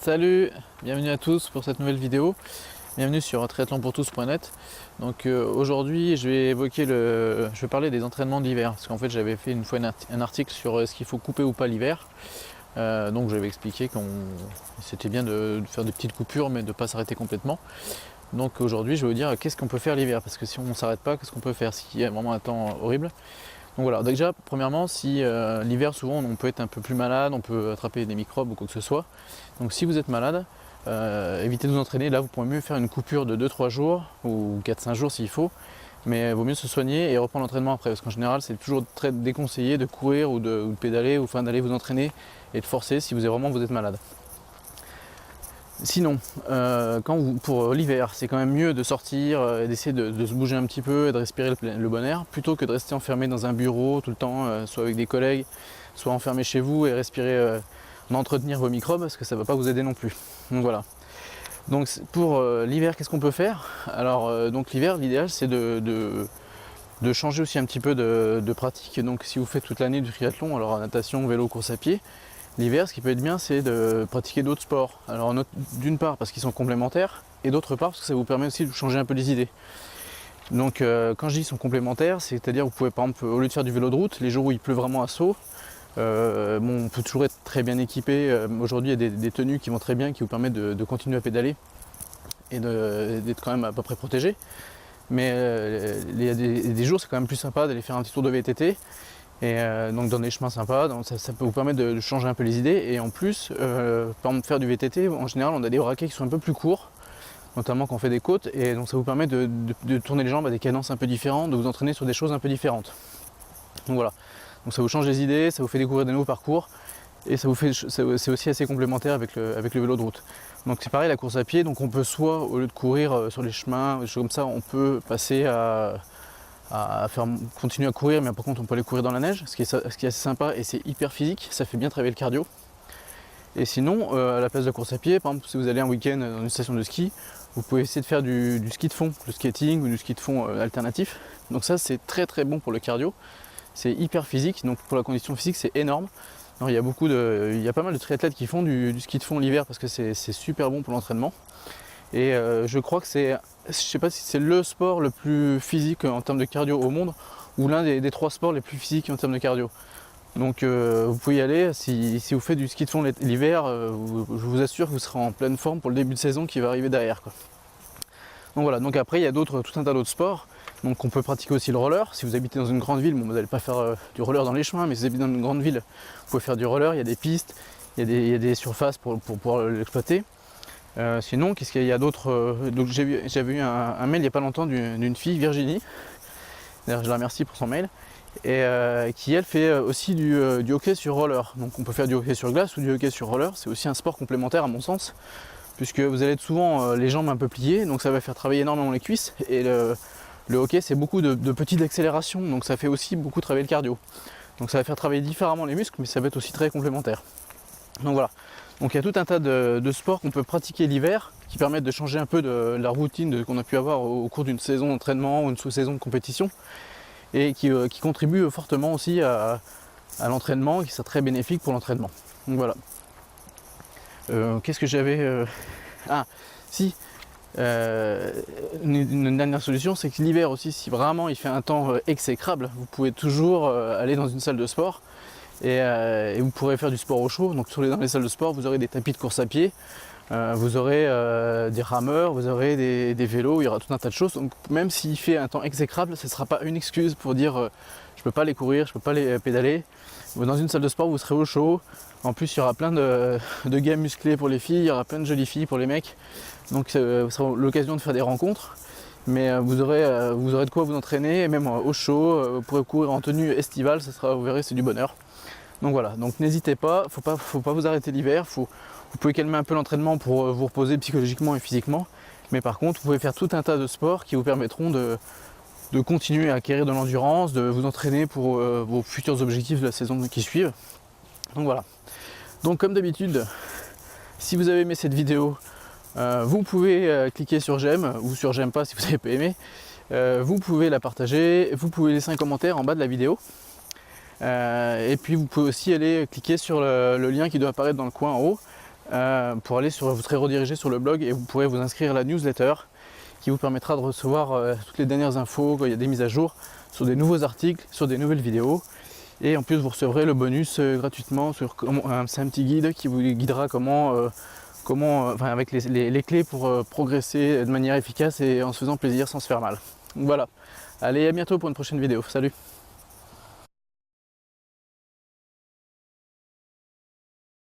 Salut, bienvenue à tous pour cette nouvelle vidéo. Bienvenue sur triathlonpourtous.net. Donc aujourd'hui je vais parler des entraînements d'hiver. Parce qu'en fait j'avais fait une fois un article sur ce qu'il faut couper ou pas l'hiver. Donc j'avais expliqué que c'était bien de faire des petites coupures mais de ne pas s'arrêter complètement. Donc aujourd'hui je vais vous dire qu'est-ce qu'on peut faire l'hiver. Parce que si on ne s'arrête pas, qu'est-ce qu'on peut faire s'il y a vraiment un temps horrible. Donc voilà, déjà premièrement, si l'hiver souvent on peut être un peu plus malade, on peut attraper des microbes ou quoi que ce soit. Donc si vous êtes malade, évitez de vous entraîner. Là vous pourrez mieux faire une coupure de 2-3 jours ou 4-5 jours s'il faut. Mais il vaut mieux se soigner et reprendre l'entraînement après. Parce qu'en général c'est toujours très déconseillé de courir ou de pédaler ou enfin d'aller vous entraîner et de forcer si vous êtes malade. Sinon, pour l'hiver, c'est quand même mieux de sortir et d'essayer de se bouger un petit peu et de respirer le bon air, plutôt que de rester enfermé dans un bureau tout le temps, soit avec des collègues, soit enfermé chez vous et respirer, entretenir vos microbes, parce que ça ne va pas vous aider non plus. Donc voilà. Donc pour l'hiver, qu'est-ce qu'on peut faire? Alors donc l'hiver, l'idéal c'est de changer aussi un petit peu de pratique. Donc si vous faites toute l'année du triathlon, alors natation, vélo, course à pied, l'hiver, ce qui peut être bien, c'est de pratiquer d'autres sports. Alors d'une part parce qu'ils sont complémentaires, et d'autre part parce que ça vous permet aussi de changer un peu les idées. Donc quand je dis qu'ils sont complémentaires, c'est-à-dire vous pouvez par exemple, au lieu de faire du vélo de route, les jours où il pleut vraiment à saut, on peut toujours être très bien équipé. Aujourd'hui il y a des tenues qui vont très bien, qui vous permettent de continuer à pédaler et d'être quand même à peu près protégé. Mais il y a des jours c'est quand même plus sympa d'aller faire un petit tour de VTT. Et donc dans des chemins sympas, donc ça peut vous permettre de changer un peu les idées. Et en plus, par exemple faire du VTT, en général on a des raquets qui sont un peu plus courts, notamment quand on fait des côtes, et donc ça vous permet de tourner les jambes à des cadences un peu différentes, de vous entraîner sur des choses un peu différentes. Donc voilà, donc ça vous change les idées, ça vous fait découvrir des nouveaux parcours, et c'est aussi assez complémentaire avec le vélo de route. Donc c'est pareil la course à pied, donc on peut soit au lieu de courir sur les chemins, des choses comme ça, on peut passer à continuer à courir, mais par contre on peut aller courir dans la neige, ce qui est assez sympa et c'est hyper physique, ça fait bien travailler le cardio. Et sinon, à la place de la course à pied, par exemple si vous allez un week-end dans une station de ski, vous pouvez essayer de faire du ski de fond, du skating ou du ski de fond alternatif. Donc ça c'est très très bon pour le cardio, c'est hyper physique, donc pour la condition physique c'est énorme. Alors, il y a pas mal de triathlètes qui font du ski de fond l'hiver parce que c'est super bon pour l'entraînement. Et je crois que je sais pas si c'est le sport le plus physique en termes de cardio au monde, ou l'un des 3 sports les plus physiques en termes de cardio. Donc vous pouvez y aller, si vous faites du ski de fond l'hiver, je vous assure que vous serez en pleine forme pour le début de saison qui va arriver derrière, quoi. Donc voilà, donc après il y a tout un tas d'autres sports. Donc on peut pratiquer aussi le roller. Si vous habitez dans une grande ville, bon, vous n'allez pas faire du roller dans les chemins, mais si vous habitez dans une grande ville, vous pouvez faire du roller, il y a des pistes, il y a des surfaces pour pouvoir l'exploiter. Sinon, qu'est-ce qu'il y a d'autre? Donc j'avais eu un mail il n'y a pas longtemps d'une fille, Virginie, d'ailleurs je la remercie pour son mail, et qui elle fait aussi du hockey sur roller. Donc on peut faire du hockey sur glace ou du hockey sur roller, c'est aussi un sport complémentaire à mon sens, puisque vous allez être souvent les jambes un peu pliées, donc ça va faire travailler énormément les cuisses, et le hockey c'est beaucoup de petites accélérations, donc ça fait aussi beaucoup travailler le cardio. Donc ça va faire travailler différemment les muscles, mais ça va être aussi très complémentaire. Donc voilà. Donc il y a tout un tas de sports qu'on peut pratiquer l'hiver qui permettent de changer un peu de la routine qu'on a pu avoir au cours d'une saison d'entraînement ou une sous-saison de compétition, et qui contribuent fortement aussi à l'entraînement, qui sont très bénéfiques pour l'entraînement. Donc voilà. Qu'est-ce que j'avais Ah si, une dernière solution, c'est que l'hiver aussi, si vraiment il fait un temps exécrable, vous pouvez toujours aller dans une salle de sport. Et vous pourrez faire du sport au chaud. Donc dans les salles de sport, vous aurez des tapis de course à pied, vous aurez des rameurs, vous aurez des vélos, il y aura tout un tas de choses. Donc même s'il fait un temps exécrable, ce ne sera pas une excuse pour dire je ne peux pas aller courir, je ne peux pas aller pédaler. Dans une salle de sport, vous serez au chaud. En plus, il y aura plein de gars musclés pour les filles, il y aura plein de jolies filles pour les mecs. Donc ce sera l'occasion de faire des rencontres. Mais vous aurez de quoi vous entraîner, et même au chaud, vous pourrez courir en tenue estivale, vous verrez, c'est du bonheur. Donc voilà, donc n'hésitez pas, faut pas vous arrêter l'hiver, vous pouvez calmer un peu l'entraînement pour vous reposer psychologiquement et physiquement, mais par contre vous pouvez faire tout un tas de sports qui vous permettront de continuer à acquérir de l'endurance, de vous entraîner pour vos futurs objectifs de la saison qui suivent. Donc voilà. Donc comme d'habitude, si vous avez aimé cette vidéo, vous pouvez cliquer sur j'aime ou sur j'aime pas si vous n'avez pas aimé, vous pouvez la partager, vous pouvez laisser un commentaire en bas de la vidéo. Et puis vous pouvez aussi aller cliquer sur le lien qui doit apparaître dans le coin en haut vous serez redirigé sur le blog et vous pourrez vous inscrire à la newsletter qui vous permettra de recevoir toutes les dernières infos quand il y a des mises à jour sur des nouveaux articles, sur des nouvelles vidéos. Et en plus vous recevrez le bonus gratuitement sur c'est un petit guide qui vous guidera avec les clés pour progresser de manière efficace et en se faisant plaisir sans se faire mal. Donc voilà, allez à bientôt pour une prochaine vidéo, salut!